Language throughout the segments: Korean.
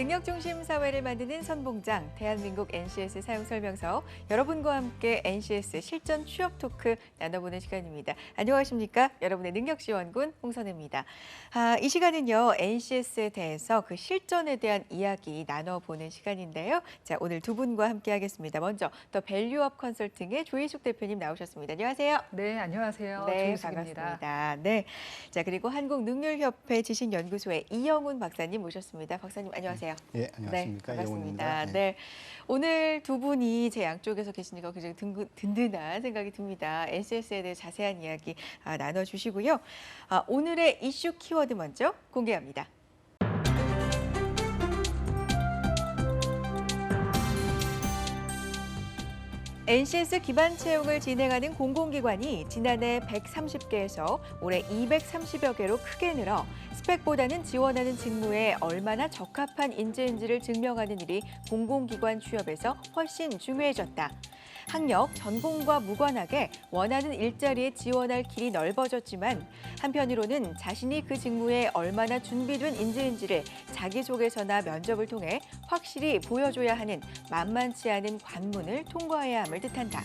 능력 중심 사회를 만드는 선봉장, 대한민국 NCS 사용 설명서, 여러분과 함께 NCS 실전 취업 토크 나눠보는 시간입니다. 안녕하십니까? 여러분의 능력 지원군 홍선혜입니다. 이 시간은요, NCS에 대해서 그 실전에 대한 이야기 나눠보는 시간인데요. 자, 오늘 두 분과 함께 하겠습니다. 먼저 더 밸류업 컨설팅의 조희숙 대표님 나오셨습니다. 안녕하세요. 네, 안녕하세요. 네, 조희숙입니다. 반갑습니다. 네. 자, 그리고 한국능률협회 지식연구소의 이영훈 박사님 모셨습니다. 박사님 안녕하세요. 예, 안녕하십니까. 네, 이영훈입니다. 반갑습니다. 네. 오늘 두 분이 제 양쪽에서 계시니까 굉장히 든든한 생각이 듭니다. NCS에 대해 자세한 이야기 나눠주시고요. 오늘의 이슈 키워드 먼저 공개합니다. NCS 기반 채용을 진행하는 공공기관이 지난해 130개에서 올해 230여 개로 크게 늘어 스펙보다는 지원하는 직무에 얼마나 적합한 인재인지를 증명하는 일이 공공기관 취업에서 훨씬 중요해졌다. 학력, 전공과 무관하게 원하는 일자리에 지원할 길이 넓어졌지만 한편으로는 자신이 그 직무에 얼마나 준비된 인재인지를 자기소개서나 면접을 통해 확실히 보여줘야 하는 만만치 않은 관문을 통과해야 함을 뜻한다.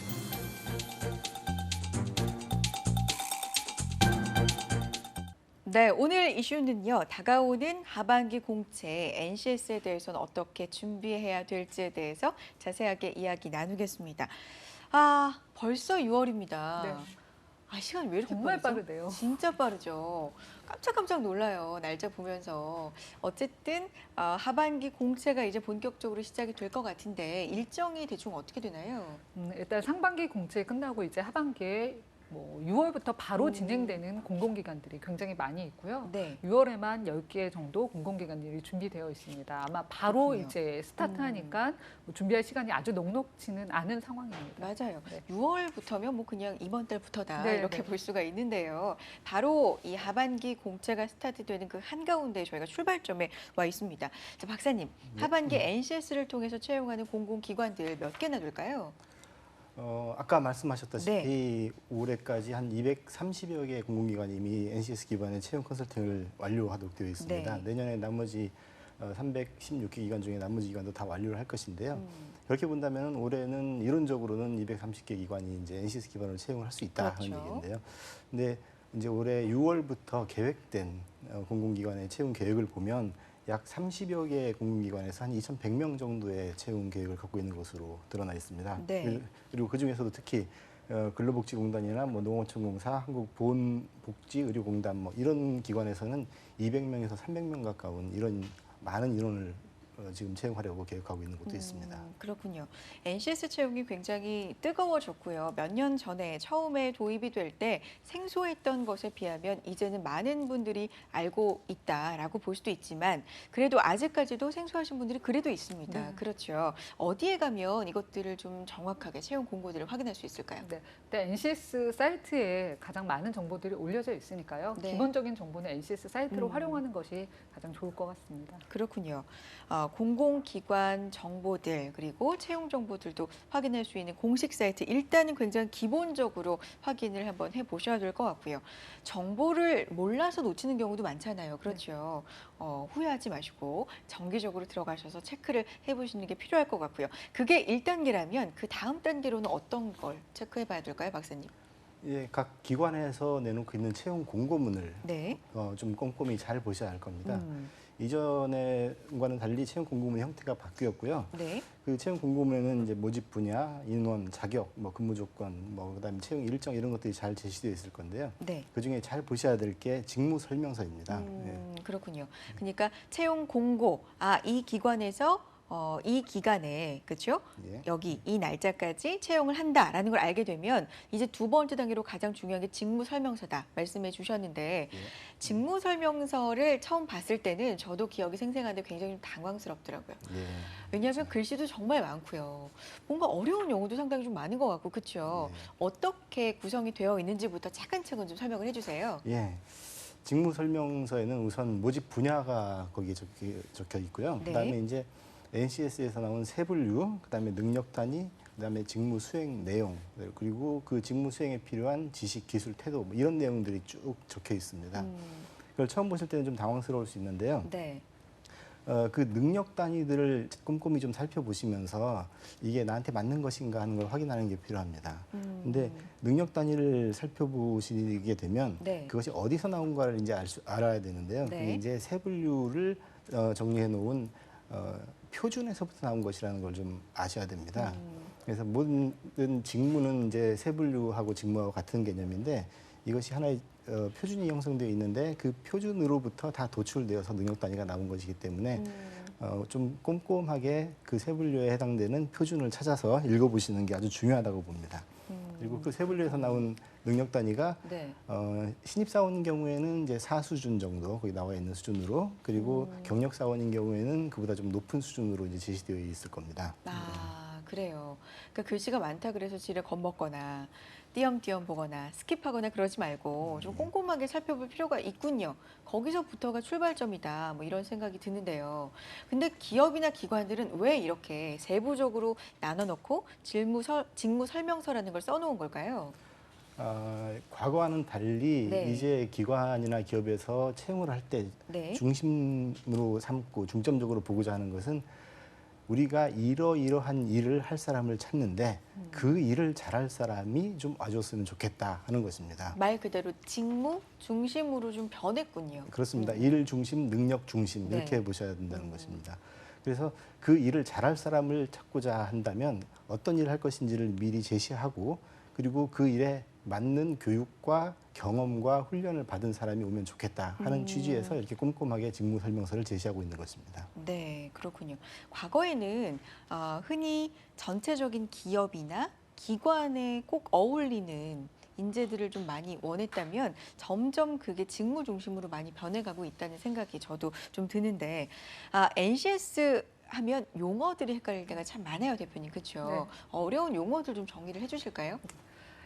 네, 오늘 이슈는요. 다가오는 하반기 공채 NCS에 대해서는 어떻게 준비해야 될지에 대해서 자세하게 이야기 나누겠습니다. 벌써 6월입니다. 네. 시간 왜 이렇게 정말 빠르죠? 빠르네요. 진짜 빠르죠. 깜짝깜짝 놀라요. 날짜 보면서. 어쨌든 하반기 공채가 이제 본격적으로 시작이 될 것 같은데 일정이 대충 어떻게 되나요? 일단 상반기 공채 끝나고 이제 하반기에 6월부터 바로 진행되는 공공기관들이 굉장히 많이 있고요. 네. 6월에만 10개 정도 공공기관들이 준비되어 있습니다. 아마 바로 그렇군요. 이제 스타트하니까 준비할 시간이 아주 녹록지는 않은 상황입니다. 맞아요. 네. 6월부터면 그냥 이번 달부터다 네, 이렇게 네. 볼 수가 있는데요. 바로 이 하반기 공채가 스타트되는 그 한가운데 저희가 출발점에 와 있습니다. 자, 박사님, 하반기 NCS를 통해서 채용하는 공공기관들 몇 개나 될까요? 아까 말씀하셨다시피 올해까지 한 230여 개의 공공기관이 이미 NCS 기반의 채용 컨설팅을 완료하도록 되어 있습니다. 네. 내년에 나머지 316개 기관 중에 나머지 기관도 다 완료를 할 것인데요. 그렇게 본다면 올해는 이론적으로는 230개 기관이 이제 NCS 기반으로 채용을 할 수 있다 하는 그렇죠. 얘기인데요. 근데 이제 올해 6월부터 계획된 공공기관의 채용 계획을 보면 약 30여 개의 공공기관에서 한 2,100명 정도의 채용 계획을 갖고 있는 것으로 드러나 있습니다. 네. 그리고 그 중에서도 특히 근로복지공단이나 농어촌공사, 한국보건복지의료공단 이런 기관에서는 200명에서 300명 가까운 이런 많은 인원을 지금 채용하려고 계획하고 있는 곳도 있습니다. 그렇군요. NCS 채용이 굉장히 뜨거워졌고요. 몇 년 전에 처음에 도입이 될 때 생소했던 것에 비하면 이제는 많은 분들이 알고 있다라고 볼 수도 있지만 그래도 아직까지도 생소하신 분들이 그래도 있습니다. 네. 그렇죠. 어디에 가면 이것들을 좀 정확하게 채용 공고들을 확인할 수 있을까요? 네, 일단 NCS 사이트에 가장 많은 정보들이 올려져 있으니까요. 네. 기본적인 정보는 NCS 사이트로 활용하는 것이 가장 좋을 것 같습니다. 그렇군요. 공공기관 정보들 그리고 채용 정보들도 확인할 수 있는 공식 사이트 일단은 굉장히 기본적으로 확인을 한번 해보셔야 될 것 같고요. 정보를 몰라서 놓치는 경우도 많잖아요. 그렇죠. 후회하지 마시고 정기적으로 들어가셔서 체크를 해보시는 게 필요할 것 같고요. 그게 1단계라면 그 다음 단계로는 어떤 걸 체크해 봐야 될까요, 박사님? 예, 각 기관에서 내놓고 있는 채용 공고문을 네. 좀 꼼꼼히 잘 보셔야 할 겁니다. 이전과는 달리 채용 공고문의 형태가 바뀌었고요. 네. 그 채용 공고문에는 이제 모집 분야, 인원, 자격, 근무 조건, 그다음에 채용 일정 이런 것들이 잘 제시되어 있을 건데요. 네. 그 중에 잘 보셔야 될 게 직무 설명서입니다. 그렇군요. 그러니까 채용 공고, 이 기관에서 이 기간에 그렇죠? 예. 여기 이 날짜까지 채용을 한다라는 걸 알게 되면 이제 두 번째 단계로 가장 중요한 게 직무 설명서다 말씀해 주셨는데 예. 직무 설명서를 처음 봤을 때는 저도 기억이 생생한데 굉장히 좀 당황스럽더라고요. 예. 왜냐하면 글씨도 정말 많고요. 뭔가 어려운 용어도 상당히 좀 많은 것 같고 그렇죠? 예. 어떻게 구성이 되어 있는지부터 차근차근 좀 설명을 해주세요. 예. 직무 설명서에는 우선 모집 분야가 거기에 적혀 있고요. 네. 그다음에 이제 NCS에서 나온 세분류, 그다음에 능력 단위, 그다음에 직무 수행 내용, 그리고 그 직무 수행에 필요한 지식, 기술, 태도 이런 내용들이 쭉 적혀 있습니다. 그걸 처음 보실 때는 좀 당황스러울 수 있는데요. 네. 그 능력 단위들을 꼼꼼히 좀 살펴보시면서 이게 나한테 맞는 것인가 하는 걸 확인하는 게 필요합니다. 근데 능력 단위를 살펴보시게 되면 네. 그것이 어디서 나온가를 이제 알아야 되는데요. 네. 그게 이제 세 분류를 정리해 놓은 표준에서부터 나온 것이라는 걸 좀 아셔야 됩니다. 그래서 모든 직무는 이제 세 분류하고 직무하고 같은 개념인데 이것이 하나의 표준이 형성되어 있는데 그 표준으로부터 다 도출되어서 능력 단위가 나온 것이기 때문에 좀 꼼꼼하게 그 세 분류에 해당되는 표준을 찾아서 읽어보시는 게 아주 중요하다고 봅니다. 그리고 그 세 분류에서 나온 능력 단위가 네. 신입사원인 경우에는 이제 4수준 정도 거기 나와 있는 수준으로 그리고 경력사원인 경우에는 그보다 좀 높은 수준으로 이제 제시되어 있을 겁니다. 아, 그래요. 그러니까 글씨가 많다 그래서 지를 겁먹거나 띄엄띄엄 보거나 스킵하거나 그러지 말고 좀 꼼꼼하게 살펴볼 필요가 있군요. 거기서부터가 출발점이다. 뭐 이런 생각이 드는데요. 근데 기업이나 기관들은 왜 이렇게 세부적으로 나눠놓고 직무 설명서라는 걸 써놓은 걸까요? 과거와는 달리 네. 이제 기관이나 기업에서 채용을 할 때 네. 중심으로 삼고 중점적으로 보고자 하는 것은 우리가 이러이러한 일을 할 사람을 찾는데 그 일을 잘할 사람이 좀 와줬으면 좋겠다 하는 것입니다. 말 그대로 직무 중심으로 좀 변했군요. 그렇습니다. 일 중심, 능력 중심 이렇게 네. 보셔야 된다는 것입니다. 그래서 그 일을 잘할 사람을 찾고자 한다면 어떤 일을 할 것인지를 미리 제시하고 그리고 그 일에 맞는 교육과 경험과 훈련을 받은 사람이 오면 좋겠다 하는 취지에서 이렇게 꼼꼼하게 직무 설명서를 제시하고 있는 것입니다. 네, 그렇군요. 과거에는 흔히 전체적인 기업이나 기관에 꼭 어울리는 인재들을 좀 많이 원했다면 점점 그게 직무 중심으로 많이 변해가고 있다는 생각이 저도 좀 드는데 NCS 하면 용어들이 헷갈릴 때가 참 많아요, 대표님. 그렇죠? 네. 어려운 용어들 좀 정리를 해주실까요?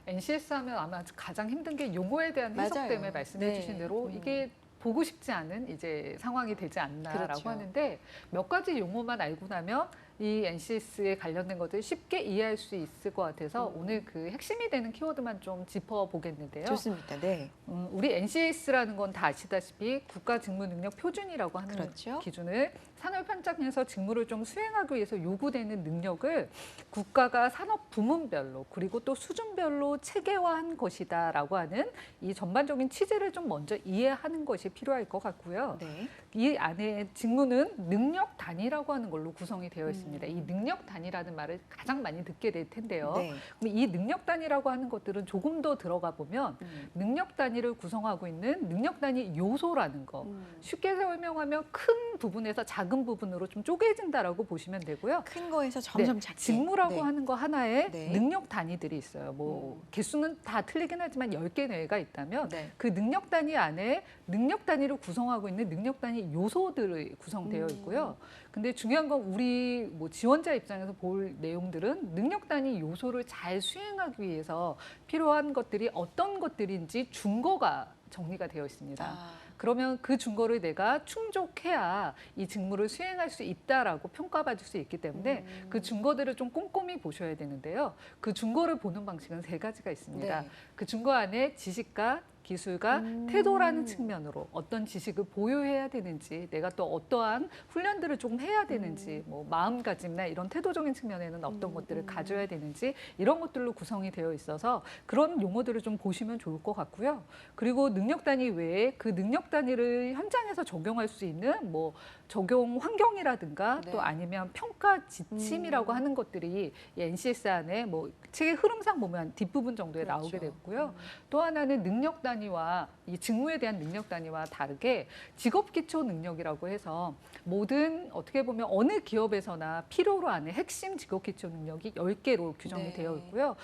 NCS 하면 아마 가장 힘든 게 용어에 대한 해석 맞아요. 때문에 말씀해 네. 주신 대로 이게 보고 싶지 않은 이제 상황이 되지 않나라고 그렇죠. 하는데 몇 가지 용어만 알고 나면 이 NCS에 관련된 것들을 쉽게 이해할 수 있을 것 같아서 오늘 그 핵심이 되는 키워드만 좀 짚어보겠는데요. 좋습니다. 네. 우리 NCS라는 건 다 아시다시피 국가직무능력표준이라고 하는 그렇죠. 기준을 산업 현장에서 직무를 좀 수행하기 위해서 요구되는 능력을 국가가 산업 부문별로 그리고 또 수준별로 체계화한 것이다라고 하는 이 전반적인 취지를 좀 먼저 이해하는 것이 필요할 것 같고요. 네. 이 안에 직무는 능력 단위라고 하는 걸로 구성이 되어 있습니다. 이 능력 단위라는 말을 가장 많이 듣게 될 텐데요. 네. 그럼 이 능력 단위라고 하는 것들은 조금 더 들어가 보면 능력 단위를 구성하고 있는 능력 단위 요소라는 거. 쉽게 설명하면 큰 부분에서 작은 부분으로 좀 쪼개진다라고 보시면 되고요. 큰 거에서 점점 네, 작게. 직무라고 네. 하는 거 하나에 네. 능력 단위들이 있어요. 뭐 개수는 다 틀리긴 하지만 10개 내외가 있다면 네. 그 능력 단위 안에 능력 단위를 구성하고 있는 능력 단위 요소들이 구성되어 있고요. 근데 중요한 건 우리 뭐 지원자 입장에서 볼 내용들은 능력 단위 요소를 잘 수행하기 위해서 필요한 것들이 어떤 것들인지 준거가 정리가 되어 있습니다. 그러면 그 준거를 내가 충족해야 이 직무를 수행할 수 있다라고 평가받을 수 있기 때문에 그 준거들을 좀 꼼꼼히 보셔야 되는데요. 그 준거를 보는 방식은 3가지가 있습니다. 네. 그 준거 안에 지식과 기술과 태도라는 측면으로 어떤 지식을 보유해야 되는지 내가 또 어떠한 훈련들을 조금 해야 되는지 뭐 마음가짐이나 이런 태도적인 측면에는 어떤 것들을 가져야 되는지 이런 것들로 구성이 되어 있어서 그런 용어들을 좀 보시면 좋을 것 같고요. 그리고 능력 단위 외에 그 능력 단위를 현장에서 적용할 수 있는 뭐 적용 환경이라든가 네. 또 아니면 평가 지침이라고 하는 것들이 이 NCS 안에 뭐 책의 흐름상 보면 뒷부분 정도에 그렇죠. 나오게 됐고요. 또 하나는 능력 단위와 이 직무에 대한 능력 단위와 다르게 직업 기초 능력이라고 해서 모든 어떻게 보면 어느 기업에서나 필요로 하는 핵심 직업 기초 능력이 10개로 규정이 네. 되어 있고요.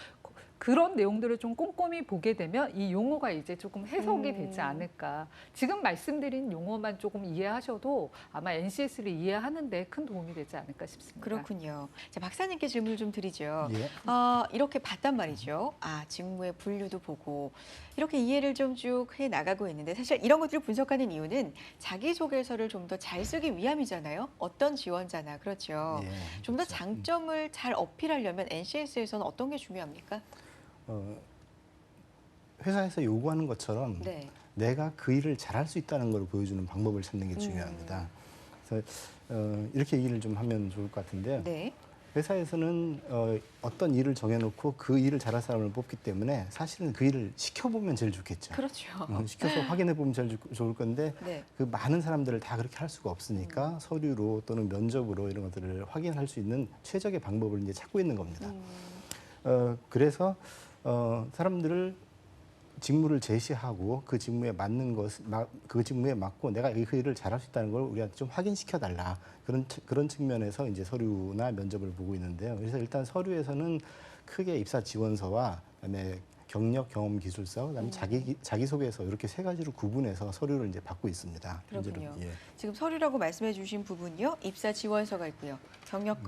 그런 내용들을 좀 꼼꼼히 보게 되면 이 용어가 이제 조금 해석이 되지 않을까. 지금 말씀드린 용어만 조금 이해하셔도 아마 NCS를 이해하는 데 큰 도움이 되지 않을까 싶습니다. 그렇군요. 자, 박사님께 질문을 좀 드리죠. 예. 이렇게 봤단 말이죠. 직무의 분류도 보고 이렇게 이해를 좀 쭉 해 나가고 있는데 사실 이런 것들을 분석하는 이유는 자기소개서를 좀 더 잘 쓰기 위함이잖아요. 어떤 지원자나 그렇죠. 예, 좀 더 그렇죠. 장점을 잘 어필하려면 NCS에서는 어떤 게 중요합니까? 회사에서 요구하는 것처럼 네. 내가 그 일을 잘할 수 있다는 걸 보여주는 방법을 찾는 게 중요합니다. 그래서 이렇게 얘기를 좀 하면 좋을 것 같은데요. 네. 회사에서는 어떤 일을 정해놓고 그 일을 잘할 사람을 뽑기 때문에 사실은 그 일을 시켜보면 제일 좋겠죠. 그렇죠. 시켜서 확인해보면 제일 좋을 건데 네. 그 많은 사람들을 다 그렇게 할 수가 없으니까 서류로 또는 면접으로 이런 것들을 확인할 수 있는 최적의 방법을 이제 찾고 있는 겁니다. 그래서 사람들을 직무를 제시하고 그 직무에 맞는 그 직무에 맞고 내가 그 일을 잘할 수 있다는 걸 우리한테 좀 확인시켜 달라. 그런 측면에서 이제 서류나 면접을 보고 있는데요. 그래서 일단 서류에서는 크게 입사 지원서와 그다음에 경력, 경험, 기술서, 그다음에 자기소개서 이렇게 세 가지로 구분해서 서류를 이제 받고 있습니다. 그렇군요. 현재는. 예. 지금 서류라고 말씀해 주신 부분이요. 입사 지원서가 있고요. 경력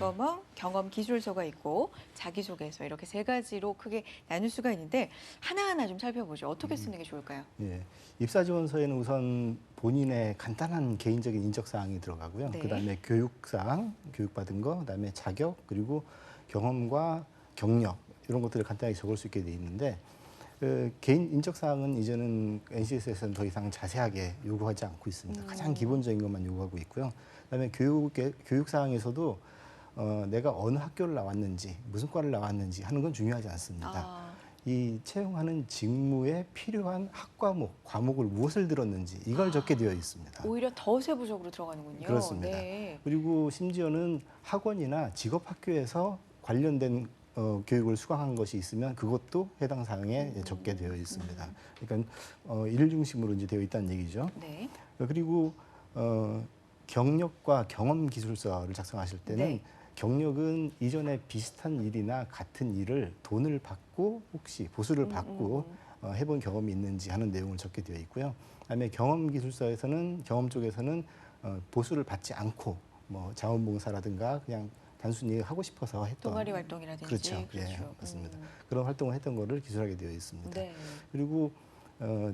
경험 기술서가 있고 자기소개서 이렇게 세 가지로 크게 나눌 수가 있는데 하나하나 좀 살펴보죠. 어떻게 쓰는 게 좋을까요? 예. 입사 지원서에는 우선 본인의 간단한 개인적인 인적 사항이 들어가고요. 네. 그다음에 교육 사항, 교육받은 거, 그다음에 자격, 그리고 경험과 경력 이런 것들을 간단하게 적을 수 있게 돼 있는데 개인 인적 사항은 이제는 NCS에서는 더 이상 자세하게 요구하지 않고 있습니다. 가장 기본적인 것만 요구하고 있고요. 그다음에 교육 사항에서도 내가 어느 학교를 나왔는지, 무슨 과를 나왔는지 하는 건 중요하지 않습니다. 이 채용하는 직무에 필요한 학과목, 과목을 무엇을 들었는지 이걸 적게 되어 있습니다. 오히려 더 세부적으로 들어가는군요. 그렇습니다. 네. 그리고 심지어는 학원이나 직업학교에서 관련된 교육을 수강한 것이 있으면 그것도 해당 사항에 적게 되어 있습니다. 그러니까 일 중심으로 이제 되어 있다는 얘기죠. 네. 그리고 경력과 경험 기술서를 작성하실 때는 네. 경력은 이전에 비슷한 일이나 같은 일을 돈을 받고 혹시 보수를 받고 해본 경험이 있는지 하는 내용을 적게 되어 있고요. 그다음에 경험 기술서에서는 경험 쪽에서는 보수를 받지 않고 뭐 자원봉사라든가 그냥 단순히 하고 싶어서 했던 동아리 활동이라든지. 그렇죠. 예, 맞습니다. 그런 활동을 했던 거를 기술하게 되어 있습니다. 네. 그리고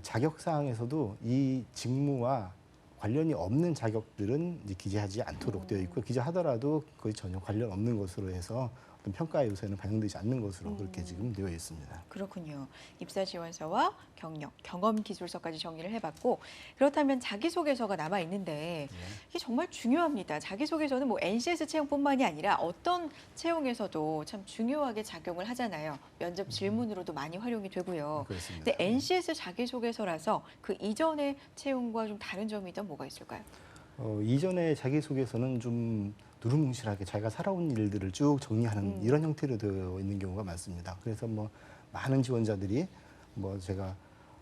자격 사항에서도 이 직무와 관련이 없는 자격들은 이제 기재하지 않도록 되어 있고 기재하더라도 거의 전혀 관련 없는 것으로 해서 어떤 평가 요소에는 반영되지 않는 것으로 그렇게 지금 되어 있습니다. 그렇군요. 입사 지원서와 경력, 경험 기술서까지 정리를 해봤고 그렇다면 자기소개서가 남아 있는데 이게 정말 중요합니다. 자기소개서는 뭐 NCS 채용뿐만이 아니라 어떤 채용에서도 참 중요하게 작용을 하잖아요. 면접 질문으로도 많이 활용이 되고요. 그렇습니다. 근데 NCS 자기소개서라서 그 이전의 채용과 좀 다른 점이 있다면 뭐가 있을까요? 이전에 자기소개서는 좀 두루뭉실하게 자기가 살아온 일들을 쭉 정리하는 이런 형태로 되어 있는 경우가 많습니다. 그래서 뭐 많은 지원자들이 뭐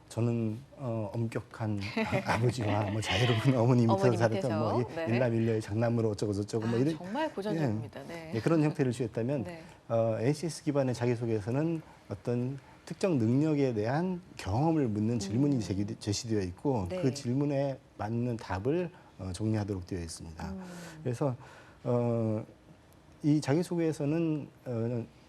저는 엄격한 아버지와 뭐 자유로운 어머니 밑에서 어머니 살았던 뭐 밑에서, 네. 일남일녀의 장남으로 어쩌고 저쩌고 뭐 이런 정말 고전적입니다. 네. 네, 그런 형태를 취했다면 네. NCS 기반의 자기소개서는 어떤 특정 능력에 대한 경험을 묻는 질문이 제시되어 있고 네. 그 질문에 맞는 답을 정리하도록 되어 있습니다. 그래서 이 자기소개에서는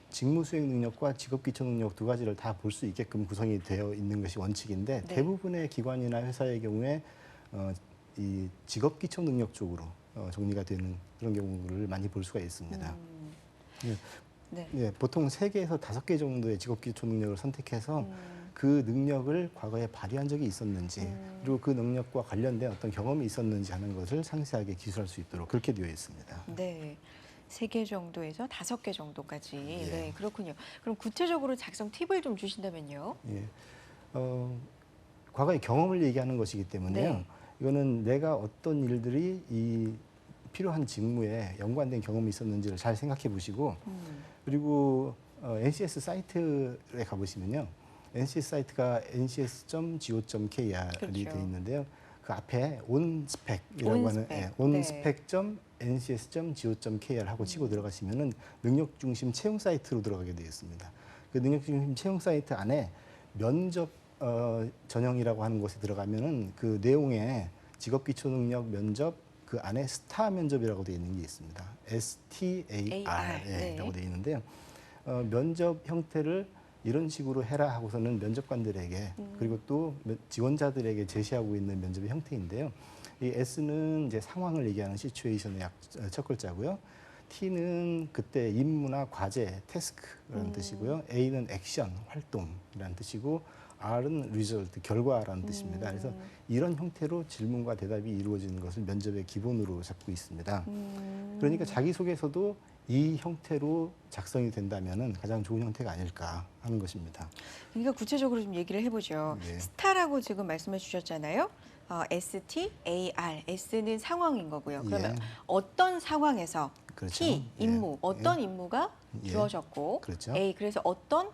직무 수행 능력과 직업 기초 능력 두 가지를 다 볼 수 있게끔 구성이 되어 있는 것이 원칙인데 네. 대부분의 기관이나 회사의 경우에 이 직업 기초 능력 쪽으로 정리가 되는 그런 경우를 많이 볼 수가 있습니다. 예, 네. 예, 보통 3개에서 5개 정도의 직업 기초 능력을 선택해서 그 능력을 과거에 발휘한 적이 있었는지 그리고 그 능력과 관련된 어떤 경험이 있었는지 하는 것을 상세하게 기술할 수 있도록 그렇게 되어 있습니다. 네. 3개 정도에서 5개 정도까지. 네, 그렇군요. 그럼 구체적으로 작성 팁을 좀 주신다면요. 예, 과거의 경험을 얘기하는 것이기 때문에요. 네. 이거는 내가 어떤 일들이 이 필요한 직무에 연관된 경험이 있었는지를 잘 생각해 보시고 그리고 NCS 사이트에 가보시면요. NCS 사이트가 ncs.go.kr이 그렇죠. 되어 있는데요. 그 앞에 온스펙이라고 하는 온스펙. 온스펙.ncs.go.kr 하고 치고 들어가시면은 능력 중심 채용 사이트로 들어가게 되어 있습니다. 그 능력 중심 채용 사이트 안에 면접 전형이라고 하는 곳에 들어가면은 그 내용에 직업 기초 능력 면접 그 안에 스타 면접이라고 되어 있는 게 있습니다. STAR 네. 라고 되어 있는데요. 면접 형태를 이런 식으로 해라 하고서는 면접관들에게 그리고 또 지원자들에게 제시하고 있는 면접의 형태인데요. 이 S는 이제 상황을 얘기하는 시츄에이션의 첫 글자고요. T는 그때 임무나 과제, 태스크라는 뜻이고요. A는 액션, 활동이라는 뜻이고 R은 result, 결과라는 뜻입니다. 그래서 이런 형태로 질문과 대답이 이루어지는 것을 면접의 기본으로 잡고 있습니다. 그러니까 자기소개서도 이 형태로 작성이 된다면 가장 좋은 형태가 아닐까 하는 것입니다. 그러니까 구체적으로 좀 얘기를 해보죠. 네. 스타라고 지금 말씀해 주셨잖아요. STAR, S는 상황인 거고요. 그러면 예. 어떤 상황에서 그렇죠. T, 임무, 예. 어떤 임무가 예. 주어졌고 그렇죠. A, 그래서 어떤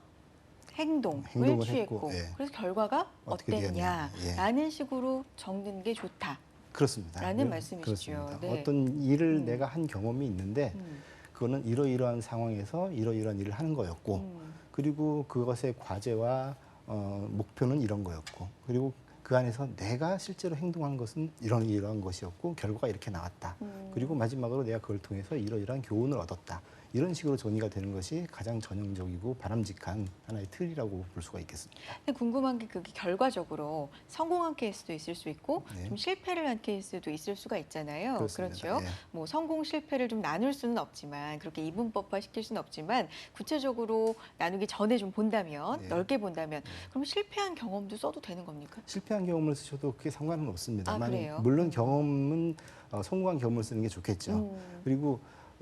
행동을 행동을 취했고 했고, 예. 그래서 결과가 어떻게 되었냐. 예. 어땠냐라는 식으로 적는 게 좋다. 그렇습니다. 라는 말씀이시죠. 그렇습니다. 네. 어떤 일을 내가 한 경험이 있는데 음, 그거는 이러이러한 상황에서 이러이러한 일을 하는 거였고 그리고 그것의 과제와 목표는 이런 거였고 그리고 그 안에서 내가 실제로 행동한 것은 이러한 것이었고 결과가 이렇게 나왔다. 그리고 마지막으로 내가 그걸 통해서 이러이러한 교훈을 얻었다. 이런 식으로 정의가 되는 것이 가장 전형적이고 바람직한 하나의 틀이라고 볼 수가 있겠습니다. 근데 궁금한 게 그게 결과적으로 성공한 케이스도 있을 수 있고 네. 좀 실패를 한 케이스도 있을 수가 있잖아요. 그렇습니다. 그렇죠. 예. 뭐 성공 실패를 좀 나눌 수는 없지만 그렇게 이분법화 시킬 수는 없지만 구체적으로 나누기 전에 좀 본다면 네. 넓게 본다면 그럼 실패한 경험도 써도 되는 겁니까? 실패한 경험을 쓰셔도 그게 상관은 없습니다만 아, 그래요? 물론 경험은 성공한 경험을 쓰는 게 좋겠죠. 그리고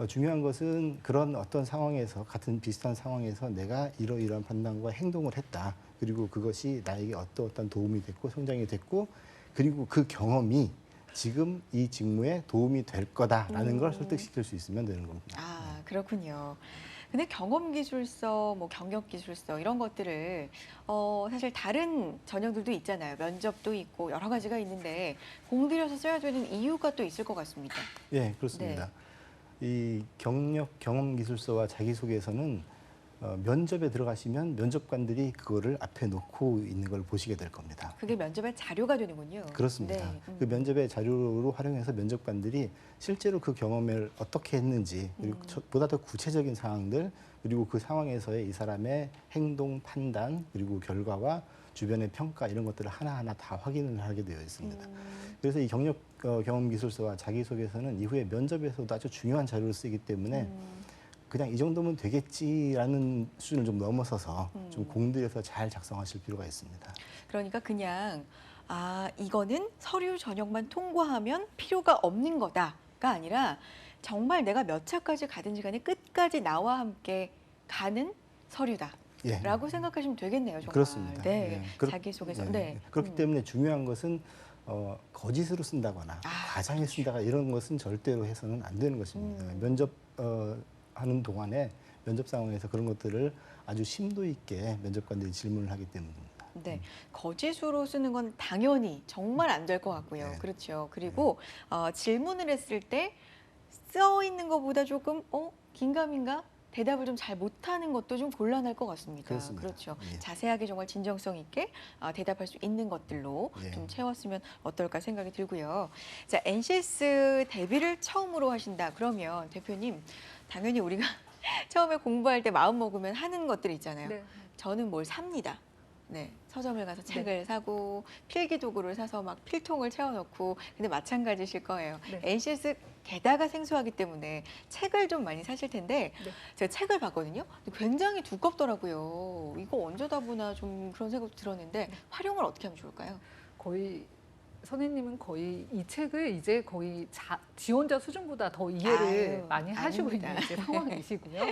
중요한 것은 그런 어떤 상황에서 같은 비슷한 상황에서 내가 이러이러한 판단과 행동을 했다. 그리고 그것이 나에게 어떤 도움이 됐고 성장이 됐고 그리고 그 경험이 지금 이 직무에 도움이 될 거다라는 걸 설득시킬 수 있으면 되는 겁니다. 아, 그렇군요. 근데 경험기술서, 뭐 경력기술서 이런 것들을 사실 다른 전형들도 있잖아요. 면접도 있고 여러 가지가 있는데 공들여서 써야 되는 이유가 또 있을 것 같습니다. 예, 그렇습니다. 이 경험 기술서와 자기소개서는 면접에 들어가시면 면접관들이 그거를 앞에 놓고 있는 걸 보시게 될 겁니다. 그게 면접의 자료가 되는군요. 그렇습니다. 네. 그 면접의 자료로 활용해서 면접관들이 실제로 그 경험을 어떻게 했는지 그리고 보다 더 구체적인 상황들 그리고 그 상황에서의 이 사람의 행동, 판단 그리고 결과와 주변의 평가 이런 것들을 하나하나 다 확인을 하게 되어 있습니다. 그래서 이 경험 기술서와 자기소개서는 이후에 면접에서도 아주 중요한 자료를 쓰기 때문에 그냥 이 정도면 되겠지라는 수준을 좀 넘어서서 좀 공들여서 잘 작성하실 필요가 있습니다. 그러니까 그냥 이거는 서류 전형만 통과하면 필요가 없는 거다가 아니라 정말 내가 몇 차까지 가든지 간에 끝까지 나와 함께 가는 서류다. 예. 라고 생각하시면 되겠네요, 정말. 그렇습니다. 네, 예. 자기소개서. 네. 네. 그렇기 때문에 중요한 것은 거짓으로 쓴다거나 과장해 쓴다거나 이런 것은 절대로 해서는 안 되는 것입니다. 면접 하는 동안에 면접 상황에서 그런 것들을 아주 심도 있게 면접관들이 질문을 하기 때문입니다. 네, 거짓으로 쓰는 건 당연히 정말 안 될 것 같고요. 네. 그렇죠. 그리고 질문을 했을 때 써 있는 것보다 조금 긴가민가 대답을 좀 잘 못하는 것도 좀 곤란할 것 같습니다. 그렇습니다. 그렇죠. 예. 자세하게 정말 진정성 있게 대답할 수 있는 것들로 예. 좀 채웠으면 어떨까 생각이 들고요. 자, NCS 데뷔를 처음으로 하신다. 그러면 대표님 당연히 우리가 처음에 공부할 때 마음 먹으면 하는 것들 있잖아요. 네. 저는 뭘 삽니다. 네, 서점을 가서 책을 사고 필기 도구를 사서 막 필통을 채워놓고 근데 마찬가지실 거예요. 네. NCS 게다가 생소하기 때문에 책을 좀 많이 사실 텐데 네. 제가 책을 봤거든요. 근데 굉장히 두껍더라고요. 이거 언제다 보나 좀 그런 생각도 들었는데 활용을 어떻게 하면 좋을까요? 거의 선생님은 거의 이 책을 이제 거의 지원자 수준보다 더 이해를 아유, 많이 하시고 아닙니다. 있는 이제 상황이시고요.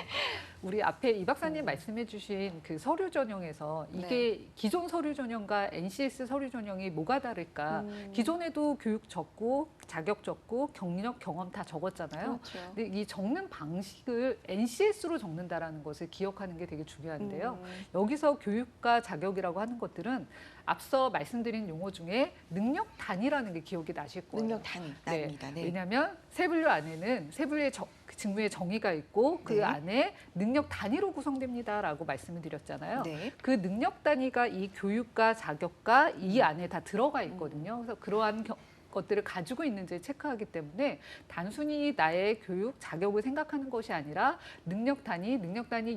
우리 앞에 이 박사님 말씀해주신 그 서류 전형에서 이게 기존 서류 전형과 NCS 서류 전형이 뭐가 다를까? 기존에도 교육 적고 자격 적고 경력 경험 다 적었잖아요. 그렇죠. 근데 이 적는 방식을 NCS로 적는다라는 것을 기억하는 게 되게 중요한데요. 여기서 교육과 자격이라고 하는 것들은 앞서 말씀드린 용어 중에 능력 단위라는 게 기억이 나실 거예요. 능력 단위입니다. 네. 왜냐하면 세 분류 안에는 세 분류의 직무의 정의가 있고 그 네. 안에 능력 단위로 구성됩니다라고 말씀을 드렸잖아요. 네. 그 능력 단위가 이 교육과 자격과 이 안에 다 들어가 있거든요. 그래서 그러한 것들을 가지고 있는지 체크하기 때문에 단순히 나의 교육, 자격을 생각하는 것이 아니라 능력 단위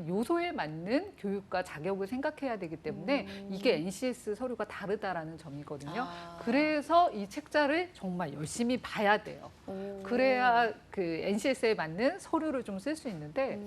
요소에 맞는 교육과 자격을 생각해야 되기 때문에 이게 NCS 서류가 다르다라는 점이거든요. 그래서 이 책자를 정말 열심히 봐야 돼요. 그래야 그 NCS에 맞는 서류를 좀 쓸 수 있는데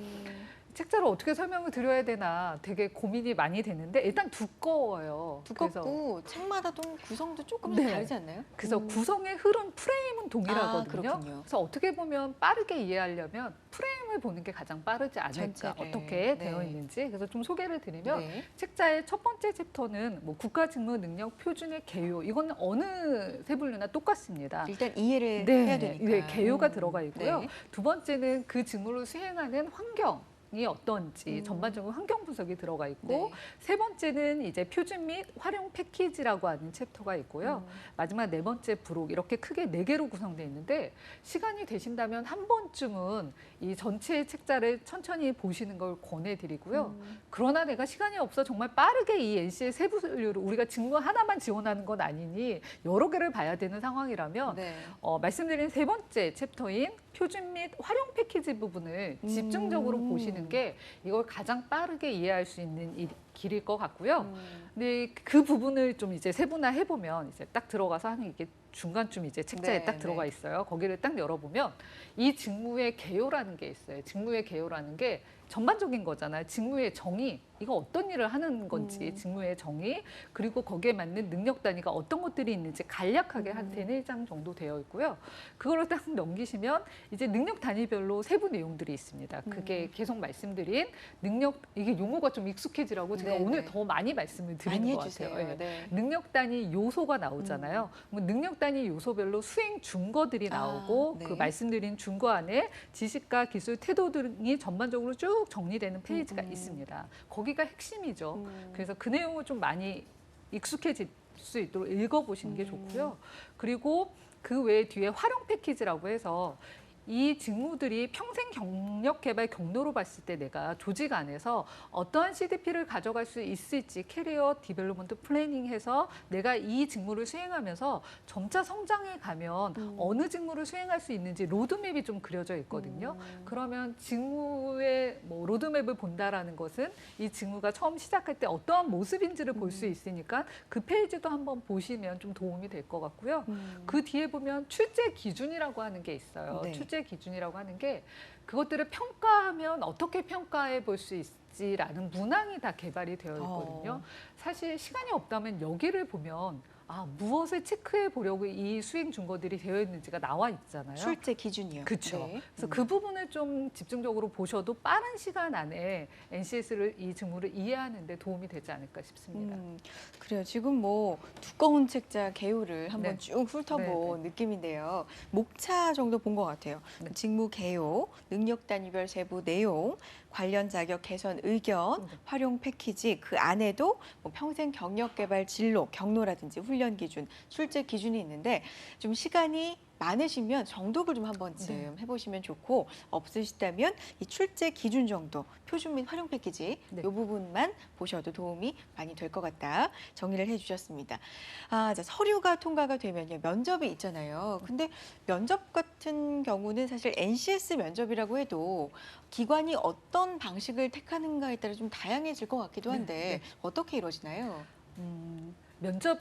책자를 어떻게 설명을 드려야 되나 되게 고민이 많이 되는데 일단 두꺼워요. 두껍고 책마다 좀 구성도 조금 네. 다르지 않나요? 그래서 구성의 흐름 프레임은 동일하거든요. 그렇군요. 그래서 어떻게 보면 빠르게 이해하려면 프레임을 보는 게 가장 빠르지 않을까. 전체를. 어떻게 네. 되어 있는지. 그래서 좀 소개를 드리면 네. 책자의 첫 번째 챕터는 뭐 국가 직무 능력 표준의 개요. 이건 어느 세분류나 똑같습니다. 일단 이해를 네, 해야 되니까. 네, 개요가 들어가 있고요. 네. 두 번째는 그 직무를 수행하는 환경이 어떤지 전반적으로 환경 분석이 들어가 있고 네. 세 번째는 이제 표준 및 활용 패키지라고 하는 챕터가 있고요. 마지막 네 번째 부록 이렇게 크게 네 개로 구성되어 있는데 시간이 되신다면 한 번쯤은 이 전체 책자를 천천히 보시는 걸 권해드리고요. 그러나 내가 시간이 없어 정말 빠르게 이 NC의 세부 분류를 우리가 직무 하나만 지원하는 건 아니니 여러 개를 봐야 되는 상황이라면 네. 말씀드린 세 번째 챕터인 표준 및 활용 패키지 부분을 집중적으로 보시는 게 이걸 가장 빠르게 이해할 수 있는 길일 것 같고요. 근데 그 부분을 좀 이제 세분화해 보면 이제 딱 들어가서 하는 이게 중간쯤 이제 책자에 네, 딱 들어가 네. 있어요. 거기를 딱 열어보면 이 직무의 개요라는 게 있어요. 직무의 개요라는 게 전반적인 거잖아요. 직무의 정의, 이거 어떤 일을 하는 건지, 직무의 정의, 그리고 거기에 맞는 능력 단위가 어떤 것들이 있는지 간략하게 한 3-4장 정도 되어 있고요. 그거를 딱 넘기시면 이제 능력 단위별로 세부 내용들이 있습니다. 그게 계속 말씀드린 능력, 이게 용어가 좀 익숙해지라고 제가 네, 오늘 네. 더 많이 말씀을 드리는 많이 것 해주세요. 같아요. 예. 네. 능력 단위 요소가 나오잖아요. 뭐 능력 단위 요소별로 수행 준거들이 나오고 네. 그 말씀드린 준거 안에 지식과 기술, 태도 등이 전반적으로 쭉 정리되는 페이지가 있습니다. 거기가 핵심이죠. 그래서 그 내용을 좀 많이 익숙해질 수 있도록 읽어보시는 게 좋고요. 그리고 그 외에 뒤에 활용 패키지라고 해서 이 직무들이 평생 경력 개발 경로로 봤을 때 내가 조직 안에서 어떠한 CDP를 가져갈 수 있을지 캐리어 디벨롭먼트 플래닝해서 내가 이 직무를 수행하면서 점차 성장해 가면 어느 직무를 수행할 수 있는지 로드맵이 좀 그려져 있거든요. 그러면 직무의 뭐 로드맵을 본다라는 것은 이 직무가 처음 시작할 때 어떠한 모습인지를 볼 수 있으니까 그 페이지도 한번 보시면 좀 도움이 될 것 같고요. 그 뒤에 보면 출제 기준이라고 하는 게 있어요. 네. 출제 기준이라고 하는 게 그것들을 평가하면 어떻게 평가해 볼 수 있지라는 문항이 다 개발이 되어 있거든요. 사실 시간이 없다면 여기를 보면 무엇을 체크해 보려고 이 수행 준거들이 되어 있는지가 나와 있잖아요. 출제 기준이요. 그렇죠. 네. 그래서 그 부분을 좀 집중적으로 보셔도 빠른 시간 안에 NCS를 이 직무를 이해하는 데 도움이 되지 않을까 싶습니다. 그래요. 지금 뭐 두꺼운 책자 개요를 한번 네. 쭉 훑어본 네, 느낌인데요. 목차 정도 본 것 같아요. 네. 직무 개요, 능력 단위별 세부 내용, 관련 자격 개선 의견, 활용 패키지 그 안에도 뭐 평생 경력 개발 진로, 경로라든지 훈련 기준, 출제 기준이 있는데 좀 시간이 많으시면 정독을 좀 한 번쯤 해보시면 좋고 없으시다면 이 출제 기준 정도, 표준 및 활용 패키지 이 부분만 보셔도 도움이 많이 될 것 같다 정리를 해주셨습니다. 자, 서류가 통과가 되면요 면접이 있잖아요. 근데 면접 같은 경우는 사실 NCS 면접이라고 해도 기관이 어떤 방식을 택하는가에 따라 좀 다양해질 것 같기도 한데 어떻게 이루어지나요?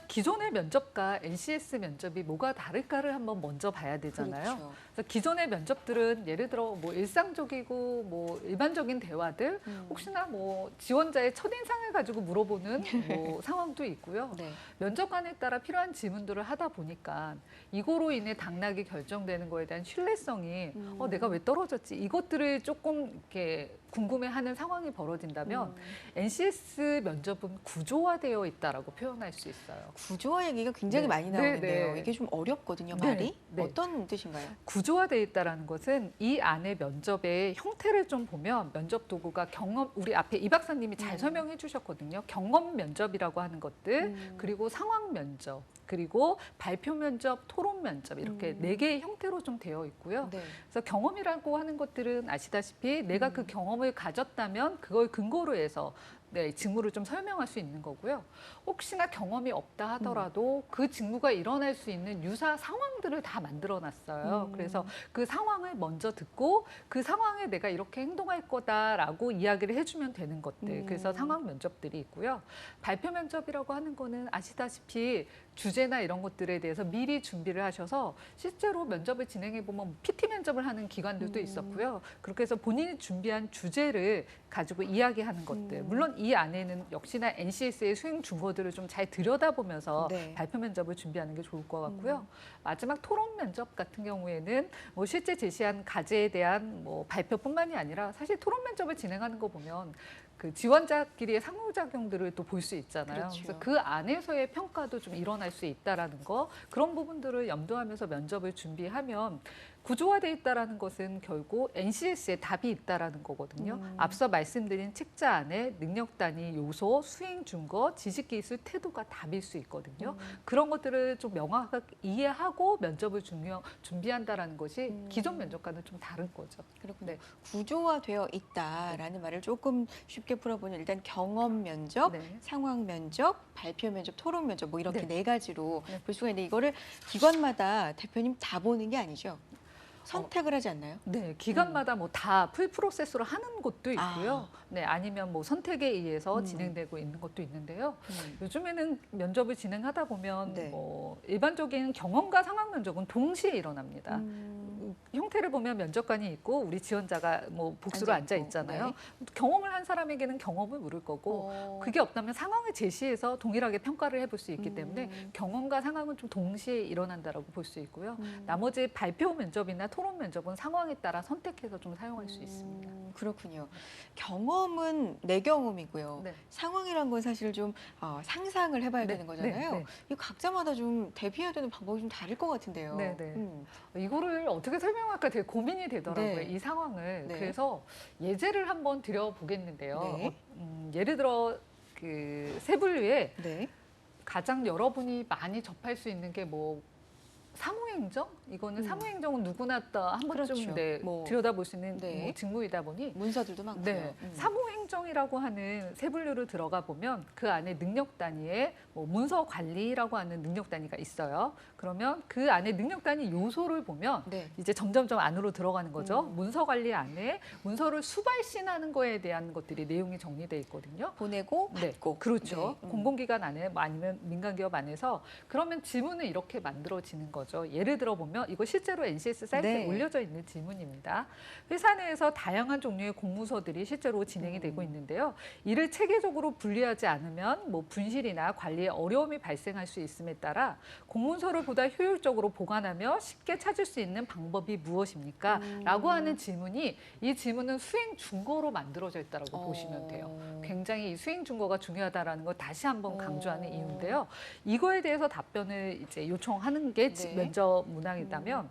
기존의 면접과 NCS 면접이 뭐가 다를까를 한번 먼저 봐야 되잖아요. 그렇죠. 그래서 기존의 면접들은 예를 들어 뭐 일상적이고 뭐 일반적인 대화들, 혹시나 뭐 지원자의 첫인상을 가지고 물어보는 뭐 상황도 있고요. 네. 면접관에 따라 필요한 질문들을 하다 보니까 이거로 인해 당락이 결정되는 거에 대한 신뢰성이 내가 왜 떨어졌지? 이것들을 조금 이렇게 궁금해하는 상황이 벌어진다면 NCS 면접은 구조화되어 있다라고 표현할 수 있어요. 구조화 얘기가 굉장히 네. 많이 네, 나오는데요. 네. 이게 좀 어렵거든요, 네, 말이. 네. 어떤 뜻인가요? 구조화되어 있다는 것은 이 안에 면접의 형태를 좀 보면 면접 도구가 경험, 우리 앞에 이 박사님이 잘 설명해 주셨거든요. 경험 면접이라고 하는 것들, 그리고 상황 면접, 그리고 발표 면접, 토론 면접 이렇게 4개의 형태로 좀 되어 있고요. 네. 그래서 경험이라고 하는 것들은 아시다시피 내가 그 경험을 가졌다면 그걸 근거로 해서 네, 직무를 좀 설명할 수 있는 거고요. 혹시나 경험이 없다 하더라도 그 직무가 일어날 수 있는 유사 상황들을 다 만들어놨어요. 그래서 그 상황을 먼저 듣고 그 상황에 내가 이렇게 행동할 거다라고 이야기를 해주면 되는 것들. 그래서 상황 면접들이 있고요. 발표 면접이라고 하는 거는 아시다시피 주제나 이런 것들에 대해서 미리 준비를 하셔서 실제로 면접을 진행해 보면 PT 면접을 하는 기관들도 있었고요. 그렇게 해서 본인이 준비한 주제를 가지고 이야기하는 것들. 물론 이 안에는 역시나 NCS의 수행 준거들을 좀 잘 들여다보면서 네. 발표 면접을 준비하는 게 좋을 것 같고요. 마지막 토론 면접 같은 경우에는 뭐 실제 제시한 과제에 대한 뭐 발표뿐만이 아니라 사실 토론 면접을 진행하는 거 보면 그 지원자끼리의 상호작용들을 또 볼 수 있잖아요. 그렇죠. 그래서 그 안에서의 평가도 좀 일어날 수 있다라는 거, 그런 부분들을 염두하면서 면접을 준비하면 구조화돼 있다라는 것은 결국 NCS에 답이 있다라는 거거든요. 앞서 말씀드린 책자 안에 능력 단위 요소, 수행 준거, 지식 기술 태도가 답일 수 있거든요. 그런 것들을 좀 명확하게 이해하고 면접을 준비한다라는 것이 기존 면접과는 좀 다른 거죠. 그렇군요. 구조화되어 있다라는 말을 조금 쉽게 풀어보면 일단 경험 면접, 네. 상황 면접, 발표 면접, 토론 면접 뭐 이렇게 네. 네 가지로 네. 볼 수가 있는데 이거를 기관마다 대표님 다 보는 게 아니죠? 선택을 하지 않나요? 네, 기관마다 뭐 다 풀 프로세스로 하는 곳도 있고요. 네, 아니면 뭐 선택에 의해서 진행되고 있는 것도 있는데요. 요즘에는 면접을 진행하다 보면 네. 뭐 일반적인 경험과 상황 면접은 동시에 일어납니다. 형태를 보면 면접관이 있고 우리 지원자가 뭐 복수로 앉아 앉아있고, 있잖아요. 경험을 한 사람에게는 경험을 물을 거고 그게 없다면 상황을 제시해서 동일하게 평가를 해볼 수 있기 때문에 경험과 상황은 좀 동시에 일어난다라고 볼 수 있고요. 나머지 발표 면접이나 토론 면접은 상황에 따라 선택해서 좀 사용할 수 있습니다. 그렇군요. 경험은 내 경험이고요. 네. 상황이란 건 사실 좀 상상을 해봐야 네, 되는 거잖아요. 네, 네. 이 각자마다 좀 대비해야 되는 방법이 좀 다를 것 같은데요. 네, 네. 이거를 어떻게 설명할까 되게 고민이 되더라고요. 네. 이 상황을. 네. 그래서 예제를 한번 드려보겠는데요. 네. 예를 들어 그 세 분류에 네. 가장 여러분이 많이 접할 수 있는 게 뭐 사무행정? 이거는 사무행정은 누구나 다 한 번쯤 그렇죠. 네, 뭐, 들여다볼 수 있는 네. 뭐 직무이다 보니 문서들도 많고요. 네, 사무행정이라고 하는 세 분류로 들어가 보면 그 안에 능력 단위에 뭐 문서 관리라고 하는 능력 단위가 있어요. 그러면 그 안에 능력 단위 요소를 보면 네. 이제 점점점 안으로 들어가는 거죠. 문서 관리 안에 문서를 수발신하는 거에 대한 것들이 내용이 정리돼 있거든요. 보내고 네, 받고. 그렇죠. 네. 공공기관 안에 뭐 아니면 민간기업 안에서 그러면 지문은 이렇게 만들어지는 거죠. 예를 들어 보면 이거 실제로 NCS 사이트에 네. 올려져 있는 지문입니다. 회사 내에서 다양한 종류의 공무서들이 실제로 진행이 되고 있는데요. 이를 체계적으로 분리하지 않으면 뭐 분실이나 관리에 어려움이 발생할 수 있음에 따라 공문서를 보다 효율적으로 보관하며 쉽게 찾을 수 있는 방법이 무엇입니까? 라고 하는 질문이 이 질문은 수행 준거로 만들어져 있다고 보시면 돼요. 굉장히 이 수행 준거가 중요하다라는 걸 다시 한번 강조하는 이유인데요. 이거에 대해서 답변을 이제 요청하는 게 네. 면접 문항이라면